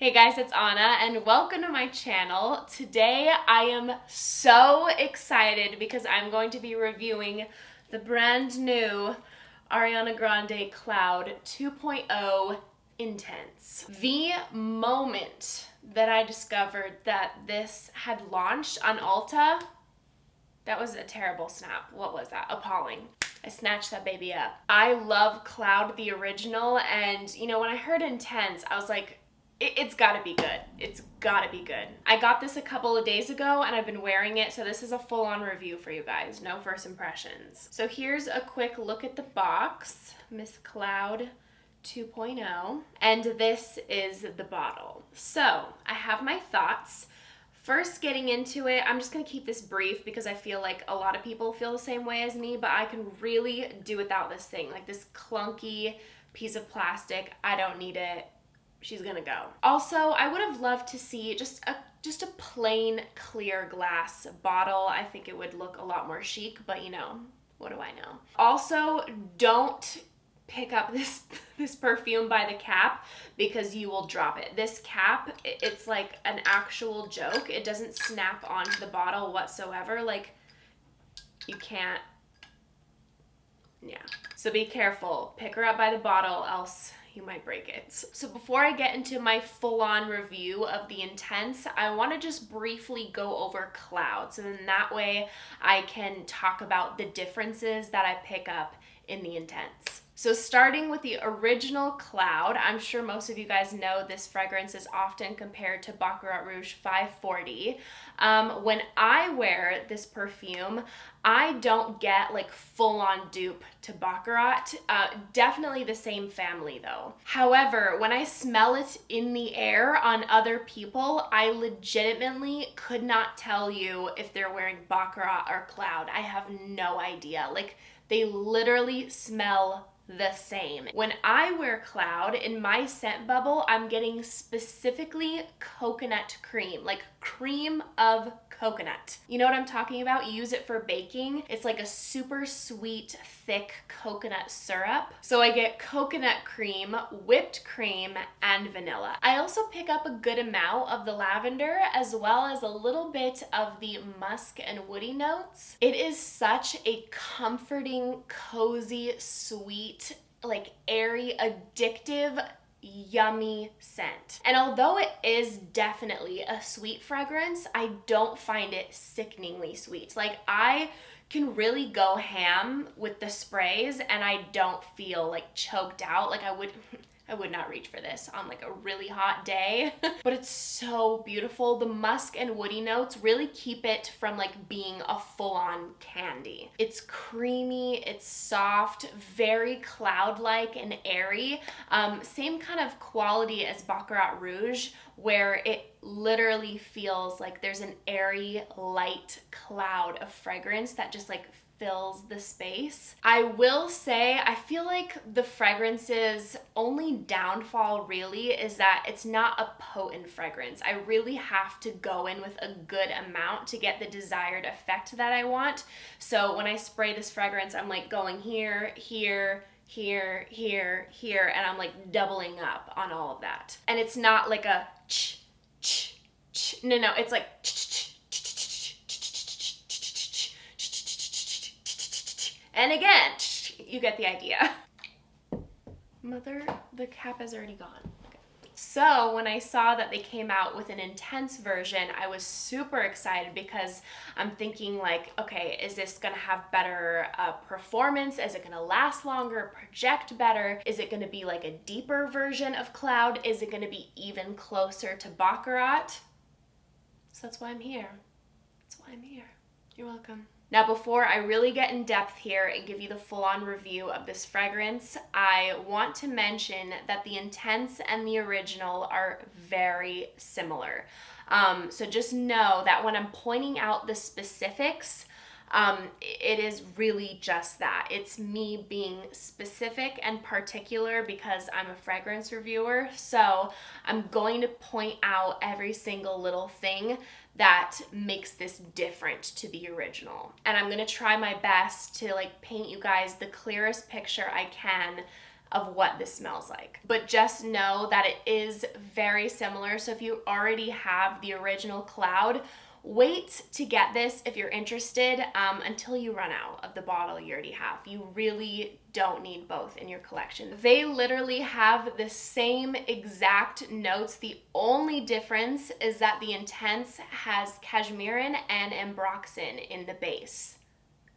Hey guys, it's Anna and welcome to my channel. Today I am so excited because I'm going to be reviewing the brand new Ariana Grande Cloud 2.0 Intense. The moment that I discovered that this had launched on Ulta, that was a terrible snap. What was that? Appalling. I snatched that baby up. I love Cloud, the original, and you know, when I heard Intense, I was like, it's gotta be good. It's gotta be good. I got this a couple of days ago and I've been wearing it, so this is a full-on review for you guys. No first impressions. So here's a quick look at the box. Miss Cloud 2.0. And this is the bottle. So I have my thoughts. First, getting into it, I'm just gonna keep this brief because I feel like a lot of people feel the same way as me, but I can really do without this thing. Like this clunky piece of plastic, I don't need it. She's gonna go. Also, I would have loved to see just a plain clear glass bottle. I think it would look a lot more chic, but you know, what do I know? Also, don't pick up this perfume by the cap because you will drop it. This cap, it's like an actual joke. It doesn't snap onto the bottle whatsoever. Like, you can't, yeah. So be careful. Pick her up by the bottle, else you might break it. So before I get into my full-on review of the Intense, I want to just briefly go over Cloud. So then that way I can talk about the differences that I pick up in the Intense. So starting with the original Cloud, I'm sure most of you guys know this fragrance is often compared to Baccarat Rouge 540. When I wear this perfume, I don't get like full-on dupe to Baccarat. Definitely the same family though. However, when I smell it in the air on other people, I legitimately could not tell you if they're wearing Baccarat or Cloud. I have no idea. Like, they literally smell the same. When I wear Cloud, in my scent bubble, I'm getting specifically coconut cream, like cream of coconut. You know what I'm talking about? You use it for baking. It's like a super sweet, thick coconut syrup. So I get coconut cream, whipped cream, and vanilla. I also pick up a good amount of the lavender as well as a little bit of the musk and woody notes. It is such a comforting, cozy, sweet, like airy, addictive, yummy scent. And although it is definitely a sweet fragrance, I don't find it sickeningly sweet. Like, I can really go ham with the sprays and I don't feel like choked out. Like, I would not reach for this on like a really hot day, but it's so beautiful. The musk and woody notes really keep it from like being a full-on candy. It's creamy, it's soft, very cloud-like and airy. Same kind of quality as Baccarat Rouge, where it literally feels like there's an airy, light cloud of fragrance that just like fills the space. I will say, I feel like the fragrance's only downfall really is that it's not a potent fragrance. I really have to go in with a good amount to get the desired effect that I want. So when I spray this fragrance, I'm like going here, here, here, here, here, and I'm like doubling up on all of that. And it's not like a no, it's like and again, you get the idea. Mother, the cap has already gone. Okay. So when I saw that they came out with an Intense version, I was super excited because I'm thinking like, okay, is this gonna have better performance? Is it gonna last longer, project better? Is it gonna be like a deeper version of Cloud? Is it gonna be even closer to Baccarat? So that's why I'm here. That's why I'm here. You're welcome. Now, before I really get in depth here and give you the full-on review of this fragrance, I want to mention that the Intense and the original are very similar. So just know that when I'm pointing out the specifics, it is really just that. It's me being specific and particular because I'm a fragrance reviewer. So I'm going to point out every single little thing that makes this different to the original. And I'm gonna try my best to like paint you guys the clearest picture I can of what this smells like. But just know that it is very similar. So if you already have the original Cloud, wait to get this if you're interested until you run out of the bottle you already have. You really don't need both in your collection. They literally have the same exact notes. The only difference is that the Intense has cashmeran and ambroxan in the base.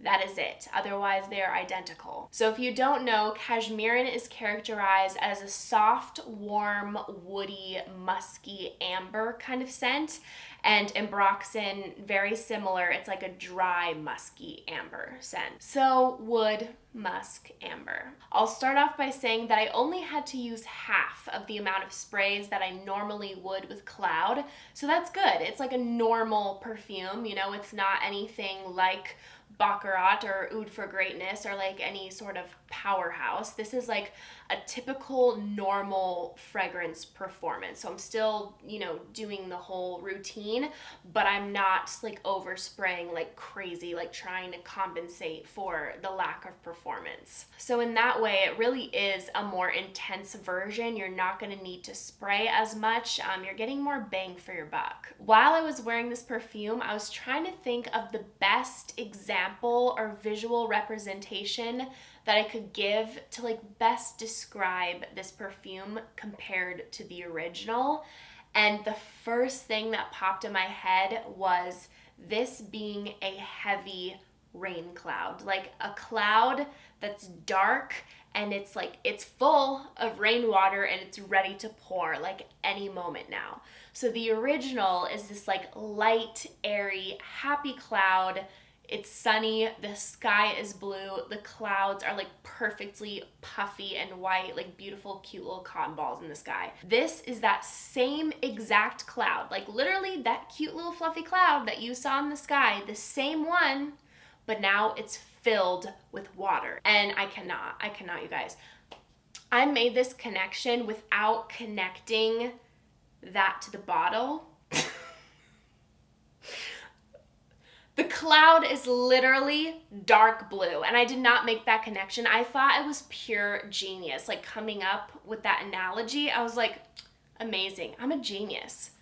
That is it. Otherwise, they're identical. So if you don't know, cashmeran is characterized as a soft, warm, woody, musky amber kind of scent. And ambroxan, very similar. It's like a dry, musky amber scent. So wood, musk, amber. I'll start off by saying that I only had to use half of the amount of sprays that I normally would with Cloud. So that's good. It's like a normal perfume, you know, it's not anything like Baccarat or Oud for Greatness or like any sort of powerhouse. This is like a typical normal fragrance performance. So I'm still, you know, doing the whole routine, but I'm not like overspraying like crazy, like trying to compensate for the lack of performance. So in that way, it really is a more intense version. You're not going to need to spray as much. You're getting more bang for your buck. While I was wearing this perfume, I was trying to think of the best example or visual representation that I could give to like best describe this perfume compared to the original. And the first thing that popped in my head was this being a heavy rain cloud, like a cloud that's dark and it's like it's full of rainwater and it's ready to pour like any moment now. So the original is this like light, airy, happy cloud. It's sunny, the sky is blue, the clouds are like perfectly puffy and white, like beautiful, cute little cotton balls in the sky. This is that same exact cloud, like literally that cute little fluffy cloud that you saw in the sky, the same one, but now it's filled with water. And I cannot, you guys. I made this connection without connecting that to the bottle. The cloud is literally dark blue, and I did not make that connection. I thought it was pure genius, like coming up with that analogy. I was like, amazing. I'm a genius.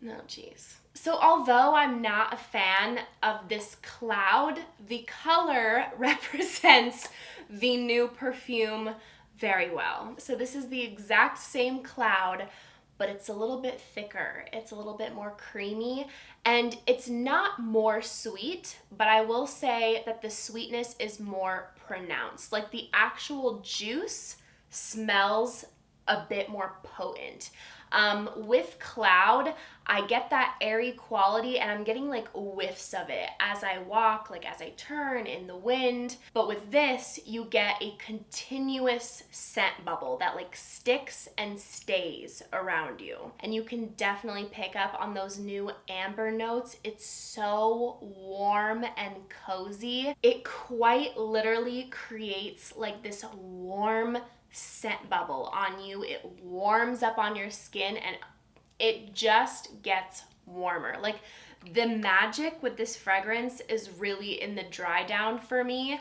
No, geez. So although I'm not a fan of this cloud, the color represents the new perfume very well. So this is the exact same cloud, but it's a little bit thicker. It's a little bit more creamy, and it's not more sweet, but I will say that the sweetness is more pronounced. Like the actual juice smells a bit more potent. With Cloud, I get that airy quality and I'm getting like whiffs of it as I walk, like as I turn in the wind. But with this, you get a continuous scent bubble that like sticks and stays around you. And you can definitely pick up on those new amber notes. It's so warm and cozy. It quite literally creates like this warm scent bubble on you. It warms up on your skin and it just gets warmer. Like the magic with this fragrance is really in the dry down for me.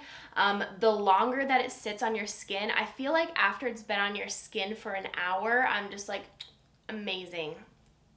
The longer that it sits on your skin, I feel like after it's been on your skin for an hour, I'm just like, amazing.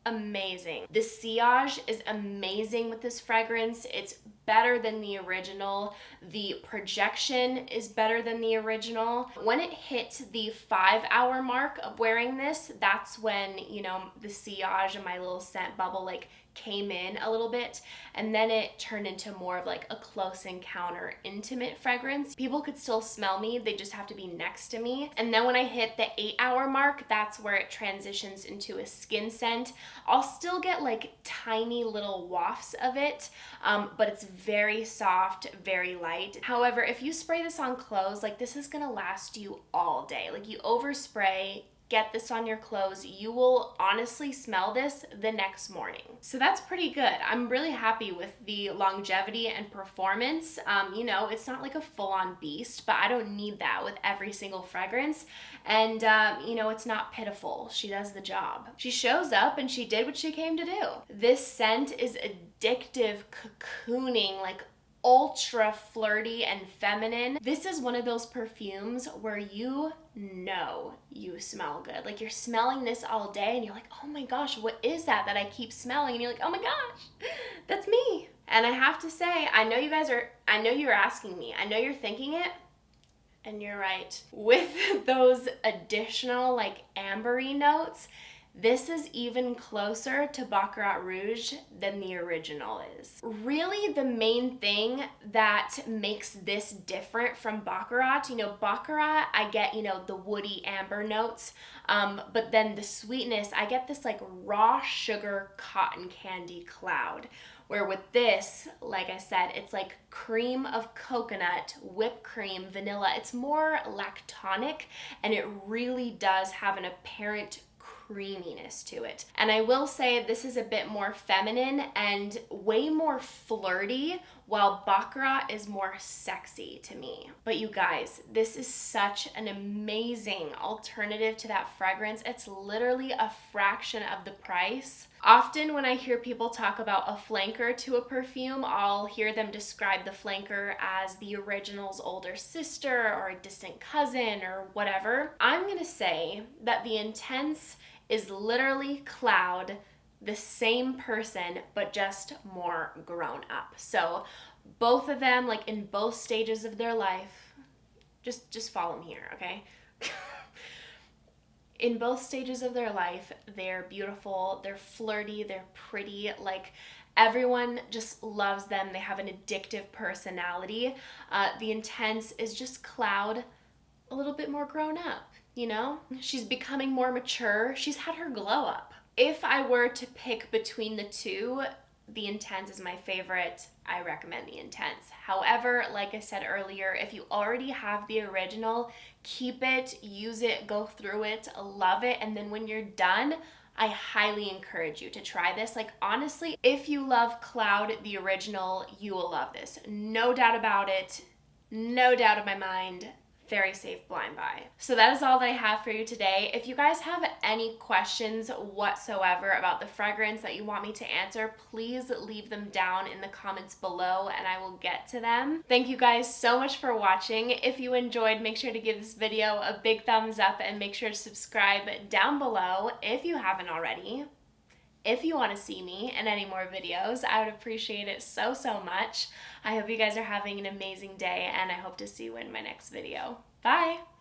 Amazing. The sillage is amazing with this fragrance. It's better than the original. The projection is better than the original. When it hit the 5-hour mark of wearing this, that's when, you know, the sillage and my little scent bubble like came in a little bit, and then it turned into more of like a close encounter intimate fragrance. People could still smell me, they just have to be next to me. And then when I hit the 8-hour mark, that's where it transitions into a skin scent. I'll still get like tiny little wafts of it, but it's very soft, very light. However, if you spray this on clothes, like this is gonna last you all day. Like you overspray, get this on your clothes, you will honestly smell this the next morning. So that's pretty good. I'm really happy with the longevity and performance. You know, it's not like a full-on beast, but I don't need that with every single fragrance. And, you know, it's not pitiful. She does the job. She shows up and she did what she came to do. This scent is addictive, cocooning, like ultra flirty and feminine. This is one of those perfumes where you know you smell good. Like you're smelling this all day and you're like, oh my gosh, what is that I keep smelling? And you're like, oh my gosh, that's me. And I have to say, I know you're asking me, I know you're thinking it, and you're right. With those additional like ambery notes, this is even closer to Baccarat Rouge than the original is. Really, the main thing that makes this different from Baccarat, Baccarat, I get, the woody amber notes, but then the sweetness, I get this like raw sugar cotton candy cloud. Where with this, like I said, it's like cream of coconut, whipped cream, vanilla. It's more lactonic, and it really does have an apparent creaminess to it. And I will say this is a bit more feminine and way more flirty, while Baccarat is more sexy to me. But you guys, this is such an amazing alternative to that fragrance. It's literally a fraction of the price. Often when I hear people talk about a flanker to a perfume, I'll hear them describe the flanker as the original's older sister or a distant cousin or whatever. I'm gonna say that the Intense is literally Cloud, the same person, but just more grown up. So both of them, like in both stages of their life, just follow me here, okay? In both stages of their life, they're beautiful, they're flirty, they're pretty, like everyone just loves them. They have an addictive personality. The Intense is just Cloud, a little bit more grown up, She's becoming more mature. She's had her glow up. If I were to pick between the two, the Intense is my favorite. I recommend the Intense. However, like I said earlier, if you already have the original, keep it, use it, go through it, love it, and then when you're done, I highly encourage you to try this. Like honestly, if you love Cloud, the original, you will love this. No doubt about it. No doubt in my mind. Very safe blind buy. So that is all that I have for you today. If you guys have any questions whatsoever about the fragrance that you want me to answer, please leave them down in the comments below and I will get to them. Thank you guys so much for watching. If you enjoyed, make sure to give this video a big thumbs up and make sure to subscribe down below if you haven't already. If you want to see me in any more videos, I would appreciate it so much. I hope you guys are having an amazing day and I hope to see you in my next video. Bye!